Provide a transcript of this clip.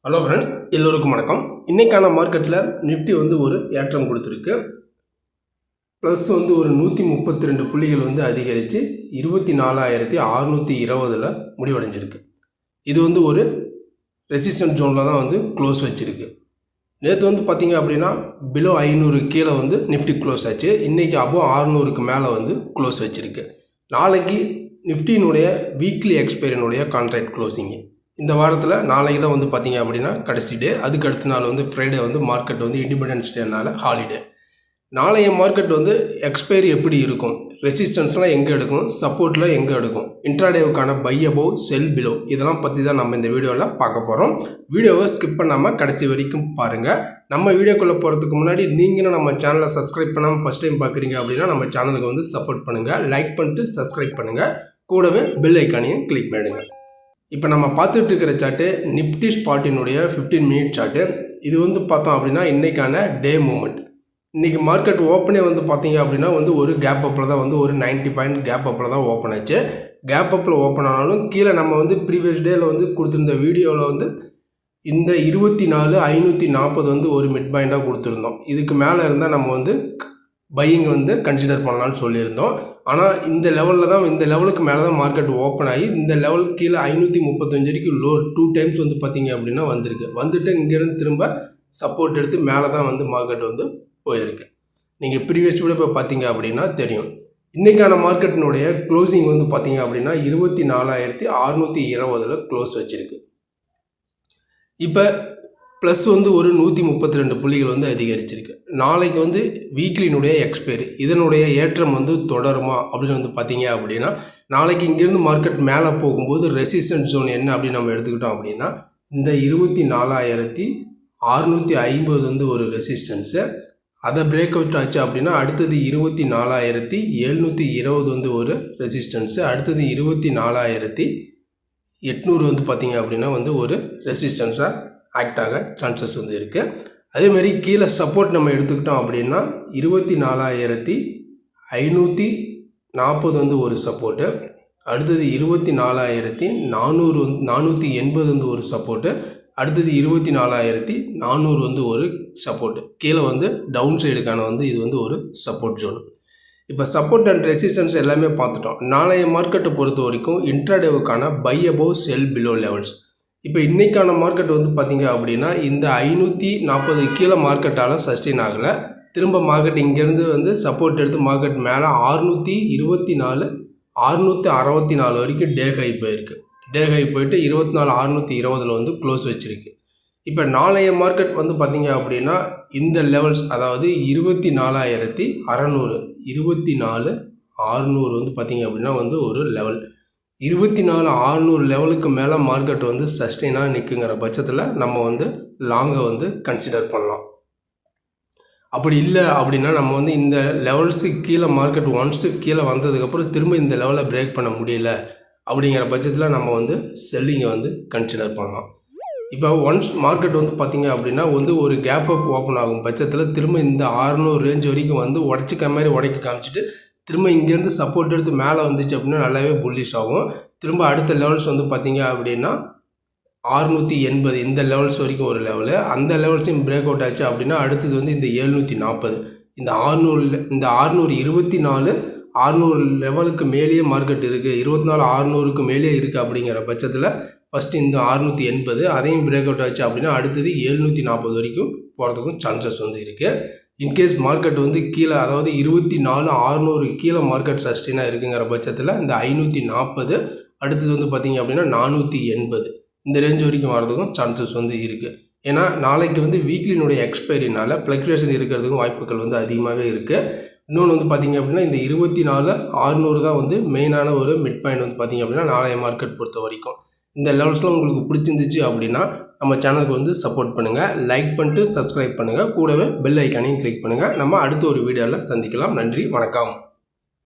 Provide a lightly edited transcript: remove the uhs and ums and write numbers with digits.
Hello friends, எல்லோருக்கும் வணக்கம். இன்றைக்கான மார்க்கெட்டில் நிஃப்டி ஒரு ஏற்றம் கொடுத்துருக்கு. ப்ளஸ் ஒரு 132 புள்ளிகள் அதிகரித்து 24,620 முடிவடைஞ்சிருக்கு. இது ஒரு ரெசிஸ்டன்ஸ் ஜோனில் தான் க்ளோஸ் வச்சுருக்கு. நேற்று பார்த்திங்க அப்படின்னா பிலோ 500 கீழே நிஃப்டி க்ளோஸ் ஆச்சு. இன்றைக்கி அபோவ் 600க்கு மேலே க்ளோஸ் வச்சுருக்கு. நாளைக்கு நிஃப்டியினுடைய வீக்லி எக்ஸ்பைரியினுடைய கான்ட்ராக்ட் க்ளோசிங்கு. இந்த வாரத்தில் நாளைக்கு தான் பார்த்திங்க அப்படின்னா கடைசி டே. அதுக்கு அடுத்த நாள் ஃப்ரைடே மார்க்கெட் இண்டிபெண்டன்ஸ் டேனால ஹாலிடே. நாளைய மார்க்கெட் எக்ஸ்பைரி எப்படி இருக்கும், ரெசிஸ்டன்ஸ்லாம் எங்கே எடுக்கும், சப்போர்ட்டில் எங்கே எடுக்கும், இன்ட்ராடேவுக்கான பை அபோவ் செல் பிலோ, இதெல்லாம் பற்றி தான் நம்ம இந்த வீடியோவில் பார்க்க போகிறோம். வீடியோவை ஸ்கிப் பண்ணாமல் கடைசி வரைக்கும் பாருங்கள். நம்ம வீடியோக்குள்ளே போகிறதுக்கு முன்னாடி நீங்களும் நம்ம சேனலை சப்ஸ்கிரைப் பண்ணாமல் ஃபஸ்ட் டைம் பார்க்குறீங்க அப்படின்னா நம்ம சேனலுக்கு சப்போர்ட் பண்ணுங்கள். லைக் பண்ணிட்டு சப்ஸ்கிரைப் பண்ணுங்கள். கூடவே பெல் ஐக்கானையும் கிளிக் பண்ணிடுங்க. இப்போ நம்ம பார்த்துட்டு இருக்கிற சார்ட்டு நிஃப்டி ஸ்பாட்டினுடைய 15 மினிட் சார்ட்டு. இது பார்த்தோம் அப்படின்னா இன்றைக்கான டே மூமெண்ட். இன்றைக்கி மார்க்கெட் ஓப்பனே பார்த்தீங்க அப்படின்னா ஒரு கேப் அப்பில் தான் ஒரு 90 பாயிண்ட் கேப் அப்பில் தான் ஓப்பன் ஆச்சு. கேப் அப்பில் ஓப்பன் ஆனாலும் கீழே நம்ம ப்ரீவியஸ் டேயில் கொடுத்துருந்த வீடியோவில் இந்த 24,540 ஒரு மிட் பாயிண்டாக கொடுத்துருந்தோம். இதுக்கு மேலே இருந்தால் நம்ம பையிங் கன்சிடர் பண்ணலான்னு சொல்லியிருந்தோம். ஆனால் இந்த லெவலில் தான், இந்த லெவலுக்கு மேலே தான் மார்க்கெட் ஓப்பன் ஆகி இந்த லெவல் கீழே 535 வரைக்கும் லோ 2 டைம்ஸ் பார்த்திங்க அப்படின்னா வந்துட்டு இங்கேருந்து திரும்ப சப்போர்ட் எடுத்து மேலே தான் மார்க்கெட் போயிருக்கு. நீங்கள் ப்ரீவியஸ் கூட இப்போ பார்த்தீங்க அப்படின்னா தெரியும். இன்றைக்கான மார்க்கெட்டினுடைய க்ளோசிங் பார்த்தீங்க அப்படின்னா 24,620 க்ளோஸ் வச்சுருக்கு. இப்போ ப்ளஸ் ஒரு 132 புள்ளிகள் அதிகரிச்சிருக்கு. நாளைக்கு வீக்லினுடைய எக்ஸ்பைரி, இதனுடைய ஏற்றம் தொடருமா அப்படின்னு பார்த்தீங்க அப்படின்னா நாளைக்கு இங்கேருந்து மார்க்கெட் மேலே போகும்போது ரெசிஸ்டன்ஸ் ஜோன் என்ன அப்படின்னு நம்ம எடுத்துக்கிட்டோம் அப்படின்னா இந்த 24,650 ஒரு ரெசிஸ்டன்ஸு. அதை பிரேக் அவுட் ஆச்சு அப்படின்னா அடுத்தது 24,720 ஒரு ரெசிஸ்டன்ஸு. அடுத்தது 24,800 பார்த்தீங்க அப்படின்னா ஒரு ரெசிஸ்டன்ஸாக ஆக்ட் ஆக சான்சஸ் இருக்குது. அதேமாதிரி கீழே சப்போர்ட் நம்ம எடுத்துக்கிட்டோம் அப்படின்னா 24,540 ஒரு சப்போர்ட்டு. அடுத்தது 24,480 ஒரு சப்போர்ட்டு. அடுத்தது 24,400 ஒரு சப்போர்ட்டு. கீழே டவுன் சைடுக்கான இது ஒரு சப்போர்ட் ஜோன். இப்போ சப்போர்ட் அண்ட் ரெசிஸ்டன்ஸ் எல்லாமே பார்த்துட்டோம். நாளைய மார்க்கெட்டை பொறுத்த வரைக்கும் இன்ட்ராடேவுக்கான buy above sell below levels. இப்போ இன்றைக்கான மார்க்கெட் பார்த்தீங்க அப்படின்னா இந்த 540 கீழே மார்க்கெட்டால் சஸ்டெயின் ஆகலை. திரும்ப மார்க்கெட் இங்கேருந்து சப்போர்ட் எடுத்து மார்க்கெட் மேலே 624 664 வரைக்கும் டே ஹை போயிருக்கு. டே ஹை போயிட்டு 24,620 க்ளோஸ் வச்சுருக்கு. இப்போ நாளைய மார்க்கெட் பார்த்தீங்க அப்படின்னா இந்த லெவல்ஸ், அதாவது 24,600 24,600 பார்த்தீங்க அப்படின்னா ஒரு லெவல். 24,600 லெவலுக்கு மேலே மார்க்கெட் சஸ்டெயினாக நிற்குங்கிற பட்சத்தில் நம்ம லாங்கை கன்சிடர் பண்ணலாம். அப்படி இல்லை அப்படின்னா நம்ம இந்த லெவல்ஸுக்கு கீழே மார்க்கெட் ஒன்ஸு கீழே வந்ததுக்கப்புறம் திரும்ப இந்த லெவலை பிரேக் பண்ண முடியல அப்படிங்கிற பட்சத்தில் நம்ம செல்லிங்கை கன்சிடர் பண்ணலாம். இப்போ ஒன்ஸ் மார்க்கெட் பார்த்திங்க அப்படின்னா ஒரு கேப் அப் ஓப்பன் ஆகும் பட்சத்தில் திரும்ப இந்த 600 ரேஞ்ச் வரைக்கும் உடச்சிக்க மாதிரி உடைக்க காமிச்சிட்டு திரும்ப இங்கேருந்து சப்போர்ட் எடுத்து மேலே வந்துச்சு அப்படின்னா நல்லாவே புல்லிஷ் ஆகும். திரும்ப அடுத்த லெவல்ஸ் பார்த்திங்க அப்படின்னா 680 இந்த லெவல்ஸ் வரைக்கும் ஒரு லெவலு. அந்த லெவல்ஸையும் பிரேக் அவுட் ஆச்சு அப்படின்னா அடுத்தது இந்த 740 இந்த 600 600 லெவலுக்கு மேலேயே மார்க்கெட் இருக்குது. 24,600க்கு மேலேயே இருக்குது. அப்படிங்கிற பட்சத்தில் ஃபஸ்ட்டு இந்த 680 அதையும் பிரேக் அவுட் ஆச்சு அப்படின்னா அடுத்தது 740 வரைக்கும் போகிறதுக்கும் சான்சஸ் இருக்குது. இன்கேஸ் மார்க்கெட் கீழே, அதாவது 24,600 கீழே மார்க்கெட் சஸ்டெயினாக இருக்குங்கிற பட்சத்தில் இந்த 540 அடுத்தது பார்த்திங்க அப்படின்னா 480 இந்த ரேஞ்ச் வரைக்கும் வரதுக்கும் சான்சஸ் இருக்குது. ஏன்னா நாளைக்கு வீக்லினுடைய எக்ஸ்பைரினால் ஃப்ளக்சுவேஷன் இருக்கிறதுக்கும் வாய்ப்புகள் அதிகமாகவே இருக்குது. இன்னொன்று பார்த்திங்க அப்படின்னா இந்த 24,600 தான் மெயினான ஒரு மிட் பாயிண்ட் பார்த்திங்க அப்படின்னா நாளைய மார்க்கெட் பொறுத்த வரைக்கும். இந்த லெவல்ஸ்லாம் உங்களுக்கு பிடிச்சிருந்துச்சு அப்படின்னா நம்ம சேனலுக்கு சப்போர்ட் பண்ணுங்கள். லைக் பண்ணிட்டு சப்ஸ்கிரைப் பண்ணுங்கள். கூடவே பெல் ஐக்கானையும் கிளிக் பண்ணுங்கள். நம்ம அடுத்த ஒரு வீடியோவில் சந்திக்கலாம். நன்றி, வணக்கம்.